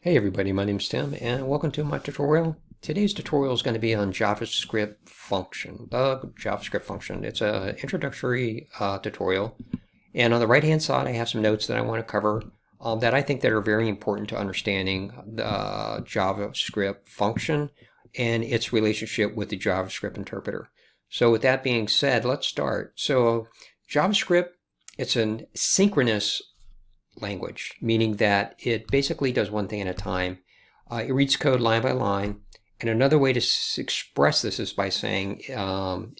Hey everybody, my name's Tim and welcome to my tutorial. Today's tutorial is going to be on JavaScript Function, the JavaScript function. It's an introductory tutorial, and on the right hand side I have some notes that I want to cover that I think that are very important to understanding the JavaScript function and its relationship with the JavaScript interpreter. So with that being said, let's start. So JavaScript, it's a synchronous language, meaning that it basically does one thing at a time. It reads code line by line, and another way to express this is by saying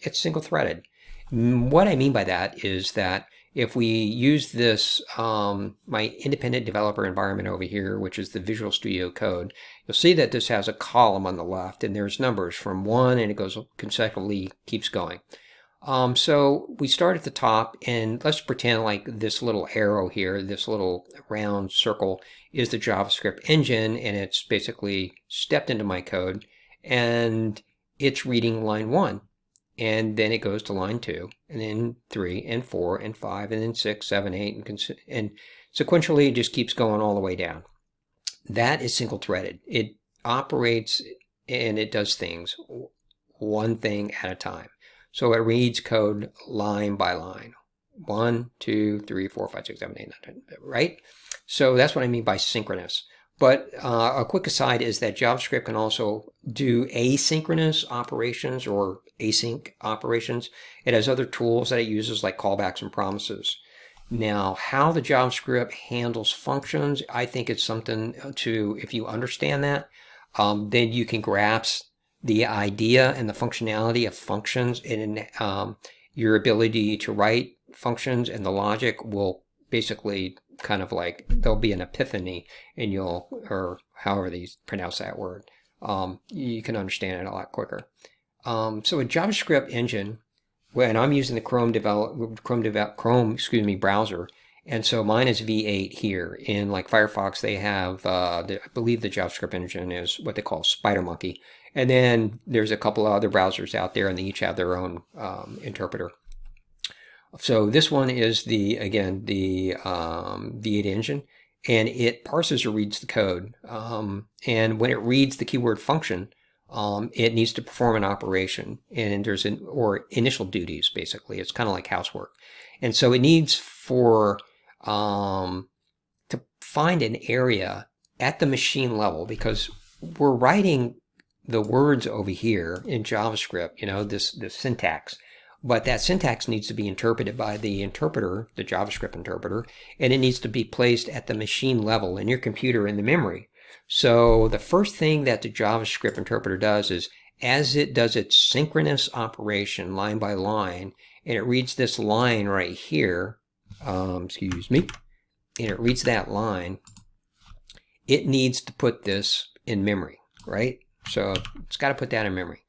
it's single-threaded. What I mean by that is that if we use this, my independent developer environment over here, which is the Visual Studio Code, you'll see that this has a column on the left, and there's numbers from 1, and it goes consecutively, keeps going. So we start at the top, and let's pretend like this little arrow here, this little round circle, is the JavaScript engine, and it's basically stepped into my code, and it's reading line 1, and then it goes to line 2, and then 3, and 4, and 5, and then 6, 7, 8, and sequentially it just keeps going all the way down. That is single-threaded. It operates and it does things one thing at a time. So it reads code line by line. 1, 2, 3, 4, 5, 6, 7, 8, 9, 10, right? So that's what I mean by synchronous. But a quick aside is that JavaScript can also do asynchronous operations or async operations. It has other tools that it uses like callbacks and promises. Now, how the JavaScript handles functions, I think it's something to, if you understand that, then you can grasp the idea and the functionality of functions, and your ability to write functions and the logic will basically kind of like, there'll be an epiphany, and you'll, or however they pronounce that word, you can understand it a lot quicker. So a JavaScript engine, when I'm using the Chrome browser, and so mine is V8 here. In like Firefox, they have, I believe the JavaScript engine is what they call SpiderMonkey. And then there's a couple of other browsers out there, and they each have their own interpreter. So this one is the V8 engine, and it parses or reads the code. And when it reads the keyword function, it needs to perform an operation, and there's or initial duties, basically. It's kind of like housework. And so it needs to find an area at the machine level, because we're writing the words over here in JavaScript, this syntax. But that syntax needs to be interpreted by the interpreter, the JavaScript interpreter, and it needs to be placed at the machine level in your computer in the memory. So the first thing that the JavaScript interpreter does is, as it does its synchronous operation line by line, and it reads this line right here, and it reads that line, it needs to put this in memory, right? So it's got to put that in memory.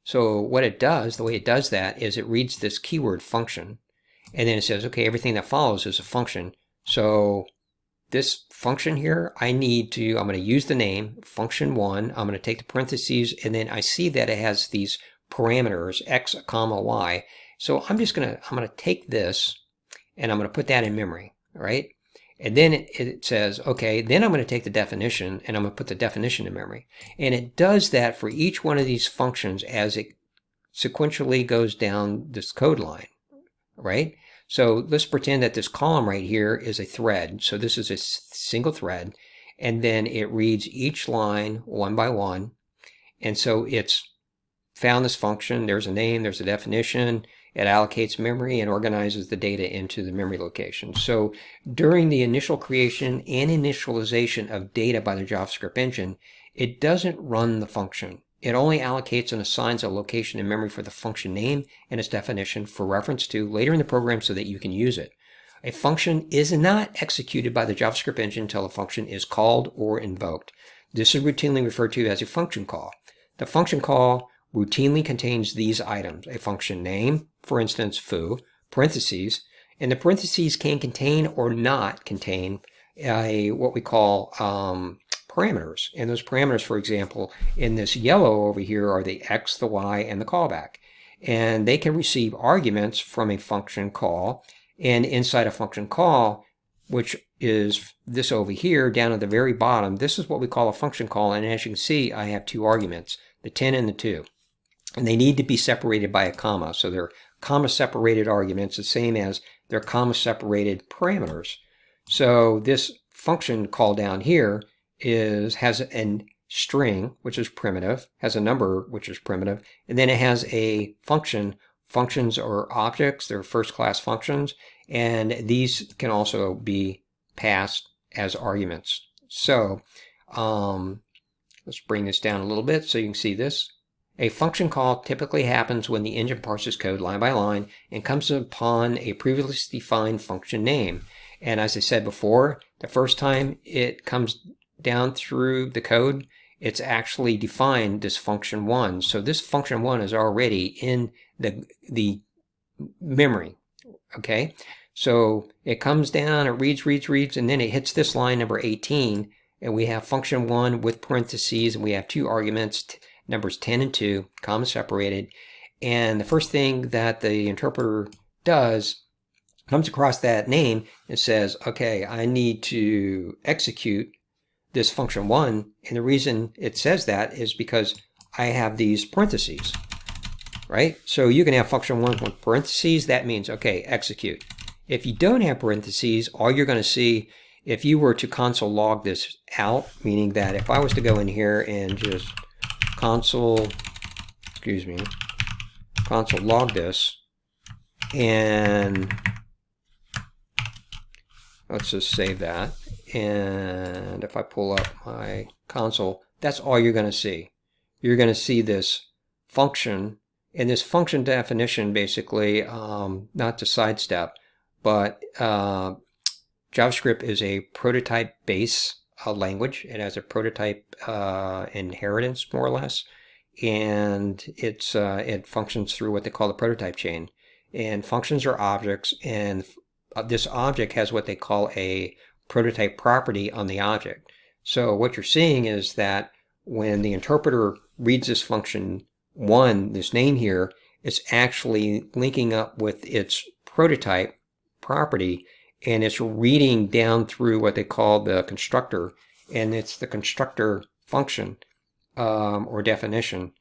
So what it does, the way it does that, is it reads this keyword function, and then it says, okay, everything that follows is a function. So this function here, I'm going to use the name function1. I'm going to take the parentheses, and then I see that it has these parameters, x, comma, y. So I'm going to take this, and I'm going to put that in memory, right? And then it says, okay, then I'm going to take the definition, and I'm going to put the definition in memory. And it does that for each one of these functions as it sequentially goes down this code line, right? So let's pretend that this column right here is a thread. So this is a single thread, and then it reads each line one by one. And so it's found this function. There's a name, there's a definition. It allocates memory and organizes the data into the memory location. So during the initial creation and initialization of data by the JavaScript engine, it doesn't run the function. It only allocates and assigns a location in memory for the function name and its definition for reference to later in the program so that you can use it. A function is not executed by the JavaScript engine until a function is called or invoked. This is routinely referred to as a function call. The function call routinely contains these items: a function name, for instance, foo, parentheses, and the parentheses can contain or not contain what we call parameters. And those parameters, for example, in this yellow over here are the x, the y, and the callback. And they can receive arguments from a function call, and inside a function call, which is this over here down at the very bottom. This is what we call a function call, and as you can see, I have two arguments, the 10 and the 2. And they need to be separated by a comma. So they're comma separated arguments, the same as they're comma separated parameters. So this function call down here has a string, which is primitive, has a number, which is primitive, and then it has a function. Functions are objects, they're first class functions, and these can also be passed as arguments. So let's bring this down a little bit so you can see this. A function call typically happens when the engine parses code line by line and comes upon a previously defined function name. And as I said before, the first time it comes down through the code, it's actually defined this function 1. So this function 1 is already in the memory. Okay, so it comes down, it reads, and then it hits this line number 18, and we have function 1 with parentheses, and we have two arguments, numbers 10 and 2, comma separated. And the first thing that the interpreter does, comes across that name and says, okay, I need to execute this function 1, and the reason it says that is because I have these parentheses, right? So you can have function 1 with parentheses, that means, okay, execute. If you don't have parentheses, all you're going to see, if you were to console log this out, meaning that if I was to go in here and just console log this, and let's just save that. And if I pull up my console, that's all you're going to see. You're going to see this function, and this function definition basically, not to sidestep, but JavaScript is a prototype base language. It has a prototype inheritance, more or less, and it functions through what they call the prototype chain. And functions are objects, and this object has what they call a prototype property on the object. So what you're seeing is that when the interpreter reads this function 1, this name here, it's actually linking up with its prototype property, and it's reading down through what they call the constructor, and it's the constructor function or definition,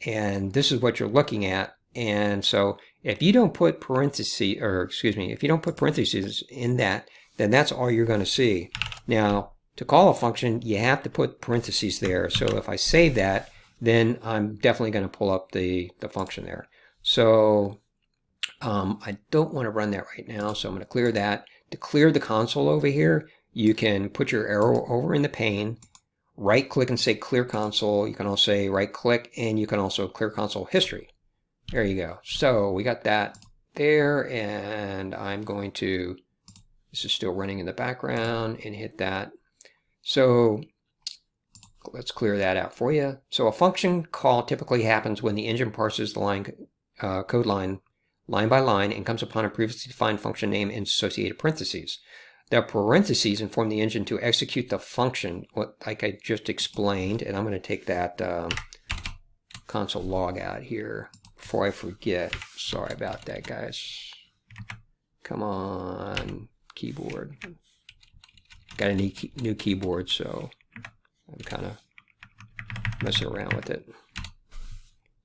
and this is what you're looking at. And so if you don't put parentheses, if you don't put parentheses in that, then that's all you're going to see. Now, to call a function, you have to put parentheses there. So if I save that, then I'm definitely going to pull up the function there. So I don't want to run that right now, so I'm going to clear that. To clear the console over here, you can put your arrow over in the pane, right click and say clear console. You can also say right click, and you can also clear console history. There you go. So we got that there, and I'm going to, this is still running in the background, and hit that. So let's clear that out for you. So a function call typically happens when the engine parses the code line by line and comes upon a previously defined function name and associated parentheses. The parentheses inform the engine to execute the function, like I just explained, and I'm going to take that console log out here before I forget. Sorry about that, guys. Come on, keyboard. Got a new keyboard, so I'm kind of messing around with it,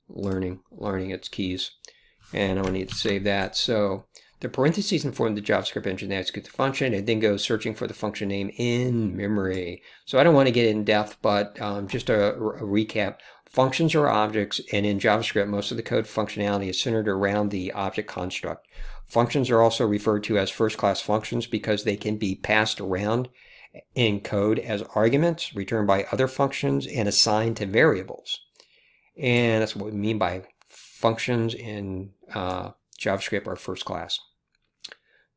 learning its keys, and I'm going to need to save that. So the parentheses inform the JavaScript engine to execute the function, and then goes searching for the function name in memory. So I don't want to get in depth, but just a recap. Functions are objects, and in JavaScript, most of the code functionality is centered around the object construct. Functions are also referred to as first-class functions because they can be passed around in code as arguments, returned by other functions, and assigned to variables. And that's what we mean by functions in JavaScript are first class.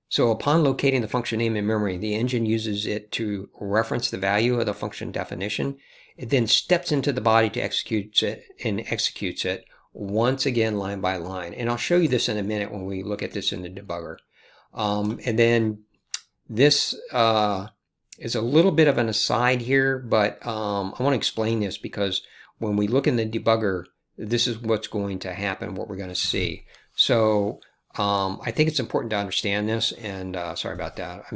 So upon locating the function name in memory, the engine uses it to reference the value of the function definition. It then steps into the body to execute it and executes it once again line by line. And I'll show you this in a minute when we look at this in the debugger. And then this is a little bit of an aside here, but I want to explain this because when we look in the debugger, this is what's going to happen, what we're going to see. So I think it's important to understand this, and sorry about that. I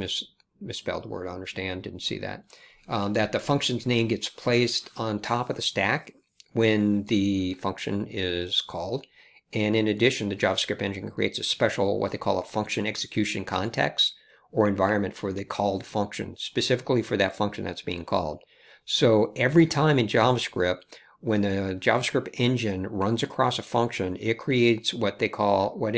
misspelled the word understand, didn't see that. That the function's name gets placed on top of the stack when the function is called. And in addition, the JavaScript engine creates a special, what they call a function execution context or environment for the called function, specifically for that function that's being called. So every time in JavaScript, when the JavaScript engine runs across a function, it creates what they call, what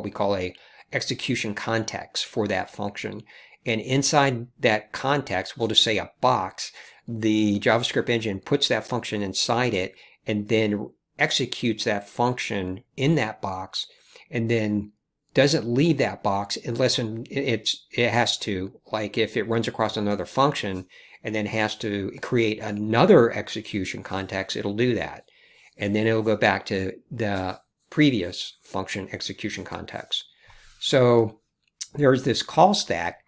we call a execution context for that function. And inside that context, we'll just say a box, the JavaScript engine puts that function inside it and then executes that function in that box, and then doesn't leave that box unless it has to, like if it runs across another function and then has to create another execution context, it'll do that. And then it'll go back to the previous function execution context. So there's this call stack,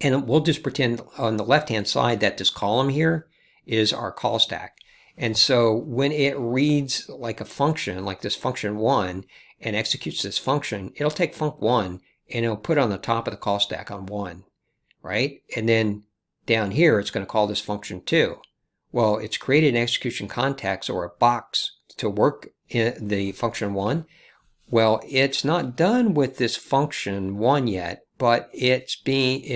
and we'll just pretend on the left-hand side that this column here is our call stack. And so when it reads like a function, like this function 1, and executes this function, it'll take func1 and it'll put it on the top of the call stack on 1, right? And then down here, it's going to call this function 2. Well, it's created an execution context or a box to work in the function 1. Well, it's not done with this function 1 yet, but it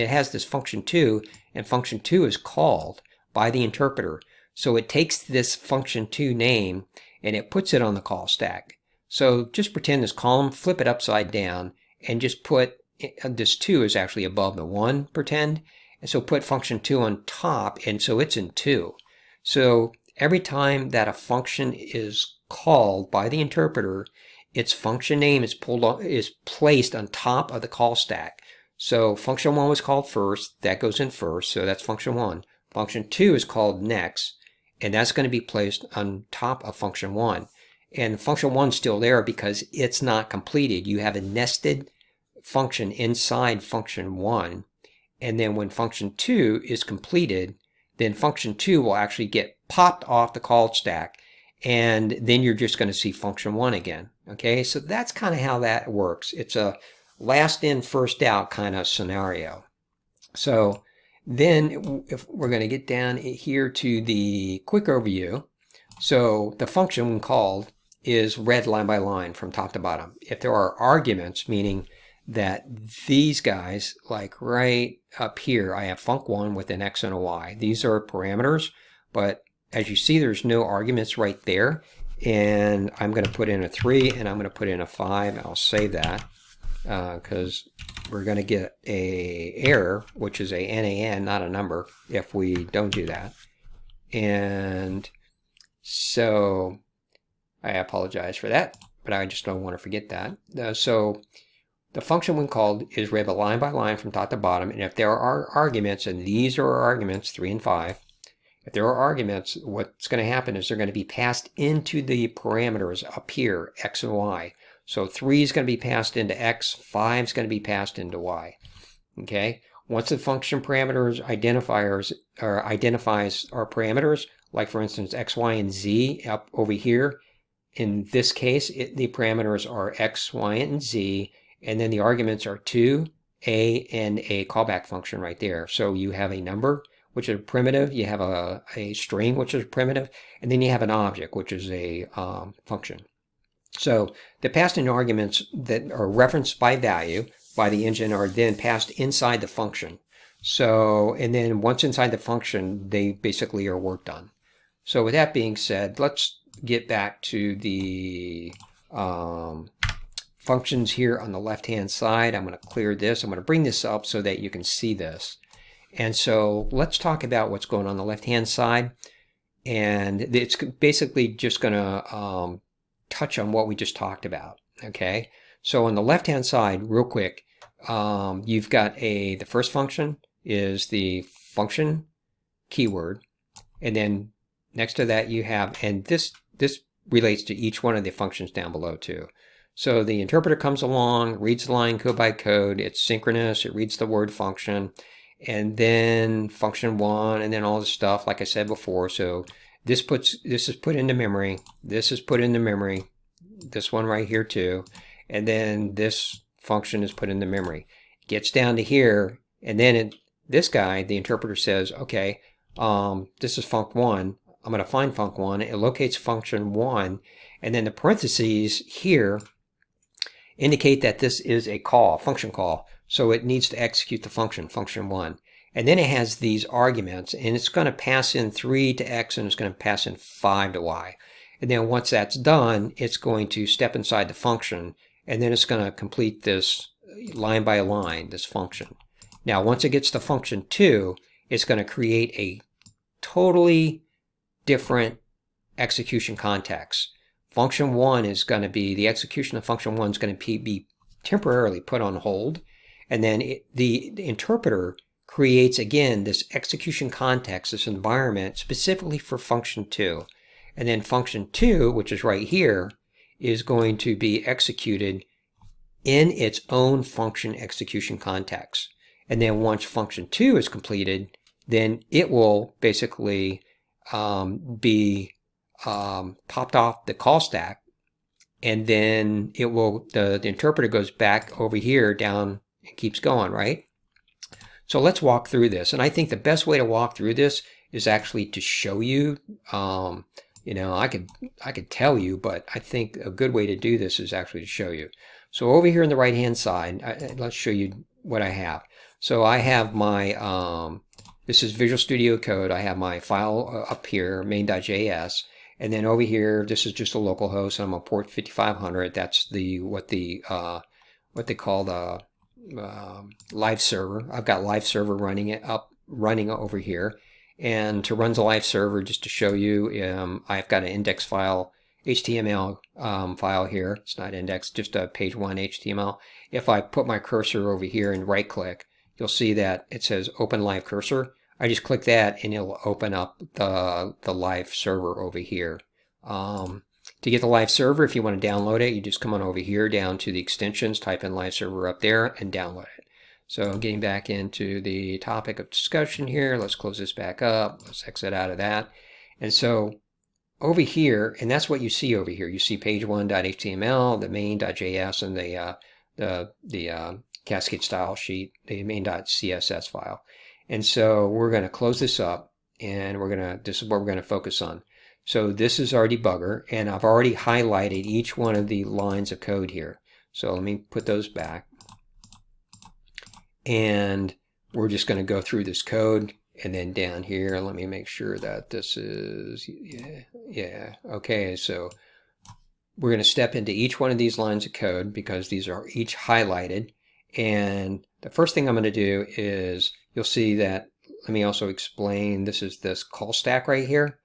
has this function 2, and function 2 is called by the interpreter. So it takes this function 2 name and it puts it on the call stack. So just pretend this column, flip it upside down, and just put this 2 is actually above the 1, pretend. And so put function 2 on top, and so it's in 2. So every time that a function is called by the interpreter, its function name is placed on top of the call stack. So function 1 was called first, that goes in first, so that's function 1. Function 2 is called next, and that's going to be placed on top of function 1. And function 1 is still there because it's not completed. You have a nested function inside function 1, and then when function 2 is completed, then function 2 will actually get popped off the call stack, and then you're just going to see function 1 again. Okay, so that's kind of how that works. It's a last in, first out kind of scenario. So then if we're going to get down here to the quick overview, so the function when called is read line by line from top to bottom. If there are arguments, meaning that these guys, like right up here, I have func1 with an x and a y. These are parameters, but as you see, there's no arguments right there. And I'm going to put in a 3 and I'm going to put in a 5. I'll save that because we're going to get a error, which is a NaN, not a number, if we don't do that. And so I apologize for that, but I just don't want to forget that. So the function when called is read line by line from top to bottom, and if there are arguments, and these are arguments 3 and 5, if there are arguments, what's going to happen is they're going to be passed into the parameters up here, x and y. So 3 is going to be passed into x, 5 is going to be passed into y. Okay? Once the function parameters identifies our parameters, like for instance x, y, and z up over here, in this case, the parameters are x, y, and z, and then the arguments are 2, a, and a callback function right there. So you have a number, which is a primitive, you have a string, which is a primitive, and then you have an object, which is a function. So the passed in arguments that are referenced by value by the engine are then passed inside the function. So, and then once inside the function, they basically are worked on. So with that being said, let's get back to the functions here on the left-hand side. I'm going to clear this. I'm going to bring this up so that you can see this. And so let's talk about what's going on the left-hand side. And it's basically just going to touch on what we just talked about. Okay. So on the left-hand side, real quick, you've got the first function is the function keyword. And then next to that you have, and this relates to each one of the functions down below too. So the interpreter comes along, reads the line code by code, it's synchronous, it reads the word function, and then function 1, and then all the stuff like I said before. So this is put into memory, this is put into memory, this one right here too, and then this function is put into memory. It gets down to here, and then this guy, the interpreter says, okay, this is func1. I'm going to find func1. It locates function1, and then the parentheses here indicate that this is a call, function call. So it needs to execute the function, function1. And then it has these arguments, and it's going to pass in 3 to x, and it's going to pass in 5 to y. And then once that's done, it's going to step inside the function, and then it's going to complete this line by line, this function. Now, once it gets to function 2, it's going to create a totally different execution context. Function 1 is going to be, the execution of function 1 is going to be temporarily put on hold, and then the interpreter creates again this execution context, this environment specifically for function 2. And then function 2, which is right here, is going to be executed in its own function execution context. And then once function 2 is completed, then it will basically be popped off the call stack, and then it will, the interpreter goes back over here down and keeps going, right? So let's walk through this. And I think the best way to walk through this is actually to show you. You know, I could tell you, but I think a good way to do this is actually to show you. So over here on the right hand side, let's show you what I have. So I have my, this is Visual Studio Code. I have my file up here, main.js. And then over here, this is just a local host. I'm on port 5500. That's what they call the live server. I've got live server running over here. And to run the live server, just to show you, I've got an index file, HTML file here. It's not index, just a page 1 HTML. If I put my cursor over here and right click, you'll see that it says open live cursor. I just click that and it'll open up the live server over here. To get the live server, if you want to download it, you just come on over here down to the extensions, type in live server up there and download it. So getting back into the topic of discussion here, let's close this back up. Let's exit out of that. And so over here, and that's what you see over here. You see page1.html, the main.js, and the cascade style sheet, the main.css file. And so we're going to close this up, and this is what we're going to focus on. So this is our debugger, and I've already highlighted each one of the lines of code here. So let me put those back. And we're just going to go through this code, and then down here, let me make sure that this is, yeah, okay. So we're going to step into each one of these lines of code because these are each highlighted. And the first thing I'm going to do is, you'll see that, let me also explain, this is this call stack right here.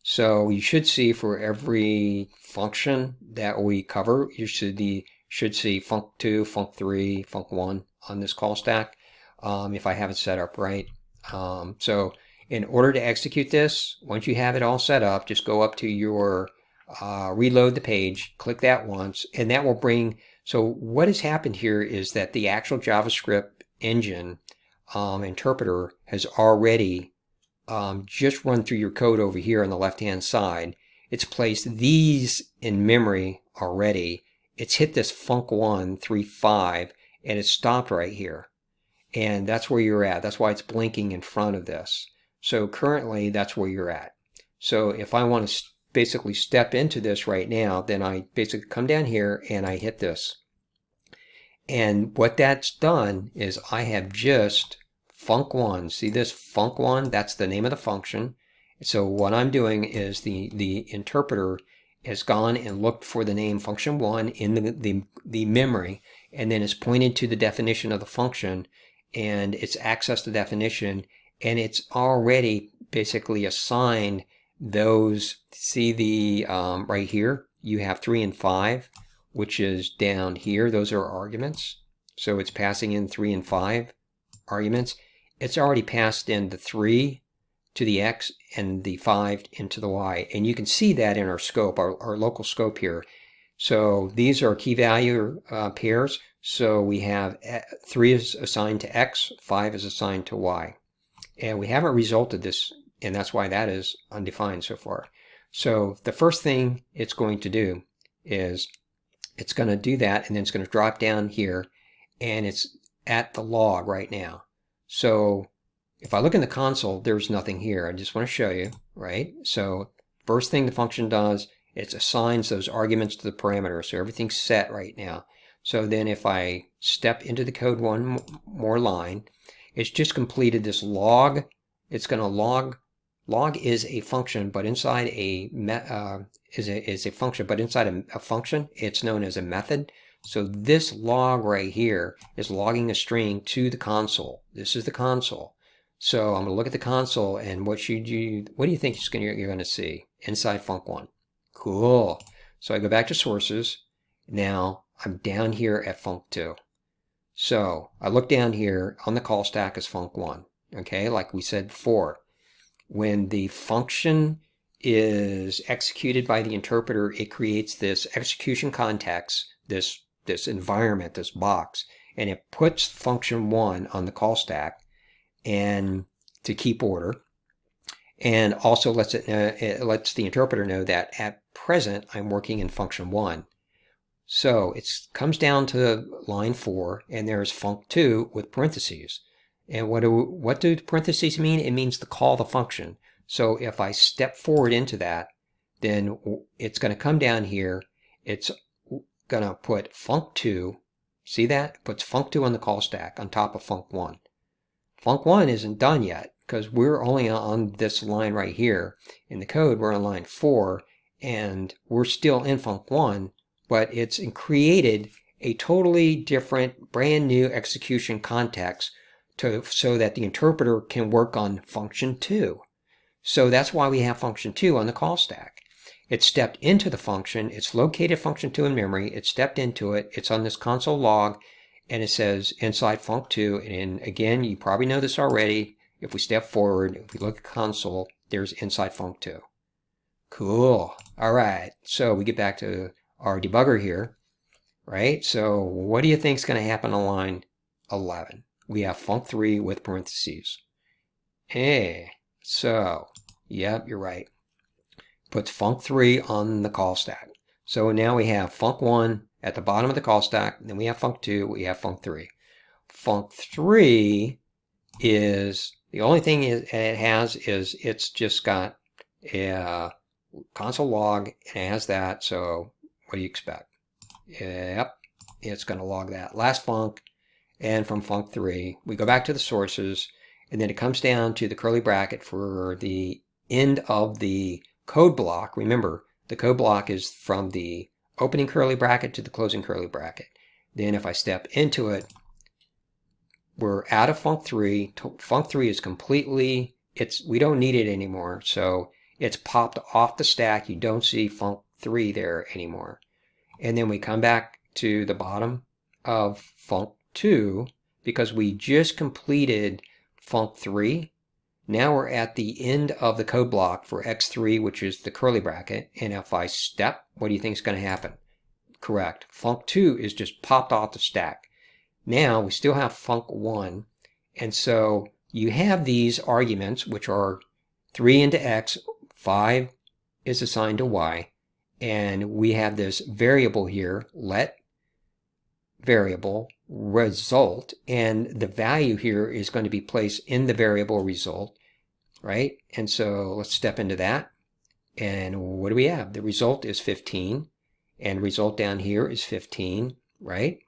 So you should see for every function that we cover, you should see func2, func3, func1 on this call stack, if I have it set up right. So in order to execute this, once you have it all set up, just go up to your reload the page, click that once, and that will bring, so what has happened here is that the actual JavaScript engine interpreter has already just run through your code over here on the left hand side. It's placed these in memory already. It's hit this func1 3.5 and it's stopped right here. And that's where you're at. That's why it's blinking in front of this. So currently that's where you're at. So if I want to basically step into this right now, then I basically come down here and I hit this. And what that's done is I have just func1. See this func1? That's the name of the function. So what I'm doing is the interpreter has gone and looked for the name function1 in the memory, and then it's pointed to the definition of the function, and it's accessed the definition, and it's already basically assigned those. See the right here, you have 3 and 5, which is down here. Those are arguments. So it's passing in 3 and 5 arguments. It's already passed in the 3 to the X and the 5 into the Y. And you can see that in our scope, our local scope here. So these are key value pairs. So we have 3 is assigned to X, 5 is assigned to Y. And we haven't resulted this, and that's why that is undefined so far. So the first thing it's going to do is it's going to do that, and then it's going to drop down here, and it's at the log right now. So if I look in the console, there's nothing here. I just want to show you, right? So first thing the function does, it assigns those arguments to the parameter. So everything's set right now. So then if I step into the code one more line, it's just completed this log. It's going to log. Log is a function, but inside a is a function, but inside a function, it's known as a method. So this log right here is logging a string to the console. This is the console. So I'm going to look at the console, and what do you think you're going to see inside func1? Cool. So I go back to sources. Now I'm down here at func2. So I look down here on the call stack as func1. Okay, like we said before, when the function is executed by the interpreter, it creates this execution context, this environment, this box, and it puts function1 on the call stack and to keep order, and also it lets the interpreter know that at present I'm working in function1. So it comes down to line 4, and there's func2 with parentheses. And what do parentheses mean? It means to call the function. So if I step forward into that, then it's going to come down here. It's going to put func2. See that? It puts func2 on the call stack on top of func1. Func1 isn't done yet because we're only on this line right here. In the code, we're on line 4, and we're still in func1, but it's created a totally different, brand new execution context so that the interpreter can work on function 2. So that's why we have function 2 on the call stack. It stepped into the function, it's located function 2 in memory, it stepped into it, it's on this console log, and it says inside func2, and again, you probably know this already. If we step forward, if we look at console, there's inside func2. Cool. All right, so we get back to our debugger here, right? So what do you think is going to happen on line 11? We have func3 with parentheses. So, yep, you're right. Puts func3 on the call stack. So now we have func1 at the bottom of the call stack, then we have func2, we have func3. Func3 is, the only thing it has is it's just got a console log, and it has that, so what do you expect? Yep, it's going to log that last func, and from func3, we go back to the sources, and then it comes down to the curly bracket for the end of the code block. Remember, the code block is from the opening curly bracket to the closing curly bracket. Then if I step into it, we're out of func3. Func3 is completely, we don't need it anymore. So it's popped off the stack. You don't see func3 there anymore. And then we come back to the bottom of func2 because we just completed func3. Now we're at the end of the code block for x3, which is the curly bracket. And if I step, what do you think is going to happen? Correct. Func2 is just popped off the stack. Now we still have func1. And so you have these arguments, which are 3 into x, 5 is assigned to y. And we have this variable here, let variable result, and the value here is going to be placed in the variable result, right? And so let's step into that. And what do we have? The result is 15, and result down here is 15, right?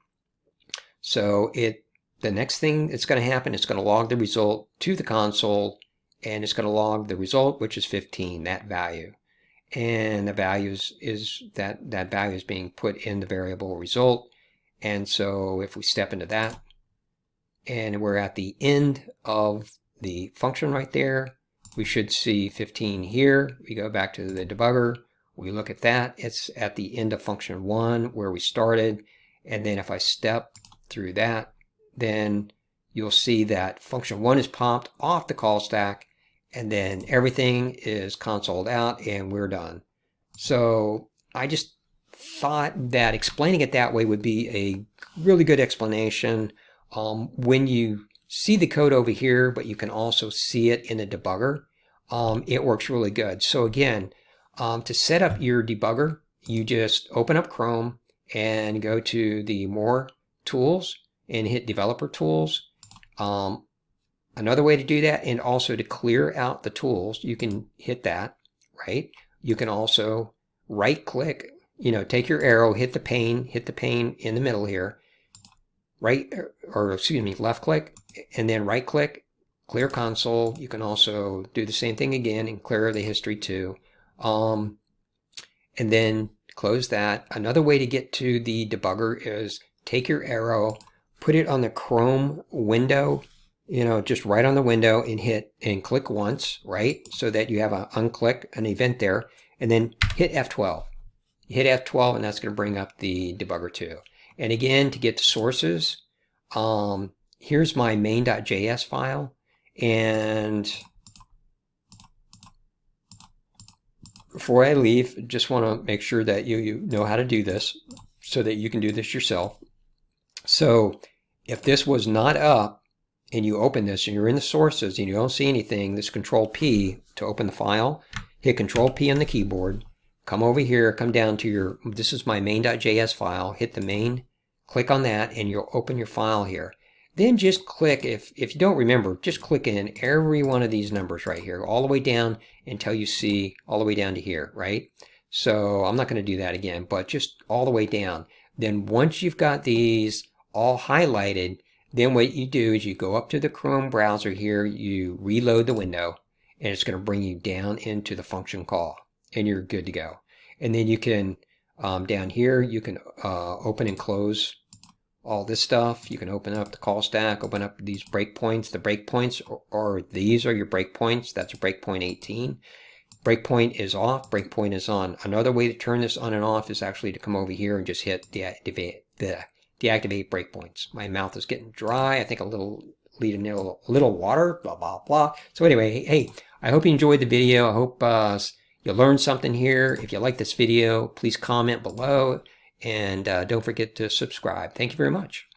So the next thing that's going to happen, it's going to log the result to the console, and it's going to log the result, which is 15, that value. And the value is that value is being put in the variable result. And so if we step into that, and we're at the end of the function right there, we should see 15 here. We go back to the debugger, we look at that, it's at the end of function 1 where we started. And then if I step through that, then you'll see that function 1 is popped off the call stack, and then everything is consoled out and we're done. So I just thought that explaining it that way would be a really good explanation. When you see the code over here, but you can also see it in the debugger, it works really good. So again, to set up your debugger, you just open up Chrome and go to the More Tools and hit Developer Tools. another way to do that, and also to clear out the tools, you can hit that, right? You can also right click, take your arrow, hit the pane in the middle here, left click, and then right click, clear console. You can also do the same thing again and clear the history too. And then close that. Another way to get to the debugger is take your arrow, put it on the Chrome window, just right on the window, and hit and click once, right? So that you have an event there, and then hit F12. Hit F12, and that's going to bring up the debugger too. And again, to get to sources, here's my main.js file, and before I leave, just want to make sure that you know how to do this so that you can do this yourself. So if this was not up and you open this and you're in the sources and you don't see anything, this Control P to open the file, hit Control P on the keyboard, come over here, come down to this is my main.js file, hit the main, click on that, and you'll open your file here. Then just click, if you don't remember, just click in every one of these numbers right here, all the way down until you see all the way down to here, right? So I'm not going to do that again, but just all the way down. Then once you've got these all highlighted, then what you do is you go up to the Chrome browser here, you reload the window, and it's going to bring you down into the function call, and you're good to go. And then you can, down here, you can open and close all this stuff. You can open up the call stack, open up these breakpoints. The breakpoints these are your breakpoints. That's a breakpoint 18. Breakpoint is off, breakpoint is on. Another way to turn this on and off is actually to come over here and just hit deactivate breakpoints. My mouth is getting dry. I think need a little water, blah, blah, blah. So anyway, hey, I hope you enjoyed the video. I hope you learned something here. If you like this video, please comment below. And don't forget to subscribe. Thank you very much.